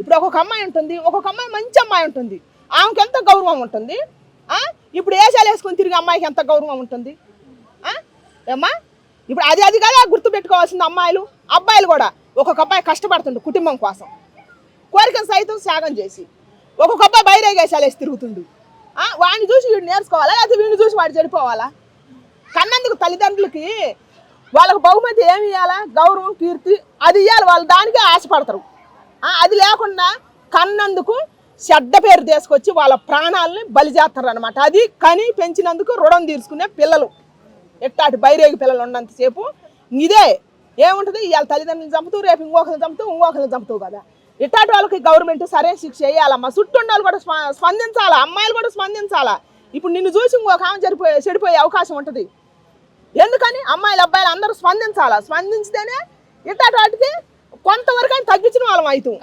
ఇప్పుడు ఒక్కొక్క అమ్మాయి ఉంటుంది, ఒక్కొక్క అమ్మాయి మంచి అమ్మాయి ఉంటుంది, ఆమెకి ఎంత గౌరవం ఉంటుంది. ఇప్పుడు ఏసాలు వేసుకొని తిరిగి అమ్మాయికి ఎంత గౌరవం ఉంటుంది ఏమ్మా. ఇప్పుడు అది కదా గుర్తుపెట్టుకోవాల్సింది అమ్మాయిలు. అబ్బాయిలు కూడా ఒక్కొక్క అబ్బాయి కష్టపడుతుండు కుటుంబం కోసం, కోరికను సైతం త్యాగం చేసి. ఒక్కొక్క అబ్బాయి బైరేగేసాలు వేసి తిరుగుతుండు. వాడిని చూసి వీడు నేర్చుకోవాలా, లేకపోతే వీడిని చూసి వాడు చెడిపోవాలా? కన్నందుకు తల్లిదండ్రులకి వాళ్ళకు బహుమతి ఏమి ఇవ్వాలా? గౌరవం, కీర్తి అది ఇవ్వాలి. వాళ్ళు దానికే ఆశపడతారు. అది లేకుండా కన్నందుకు చెడ్డ పేరు తీసుకొచ్చి వాళ్ళ ప్రాణాలని బలి చేస్తారు అనమాట. అది కని పెంచినందుకు రుణం తీర్చుకునే పిల్లలు. ఎట్టాటి బైరేగి పిల్లలు ఉన్నంతసేపు ఇదే ఏముంటుంది, ఇవాళ తల్లిదండ్రులు చంపుతూ, రేపు ఇంకొకరిని చంపుతావు కదా. ఇట్టాటి వాళ్ళకి గవర్నమెంట్ సరైన శిక్ష వేయాలమ్మా. చుట్టూ వాళ్ళు కూడా స్పందించాలా, అమ్మాయిలు కూడా స్పందించాలా. ఇప్పుడు నిన్ను చూసి ఇంకొక ఆమె చెడిపోయే అవకాశం ఉంటుంది. ఎందుకని అమ్మాయిలు అబ్బాయిలు అందరూ స్పందించాలా. స్పందించితేనే ఇట్టాటి వాటికి కొంతవరకు తగ్గించిన వాళ్ళం అవుతాం.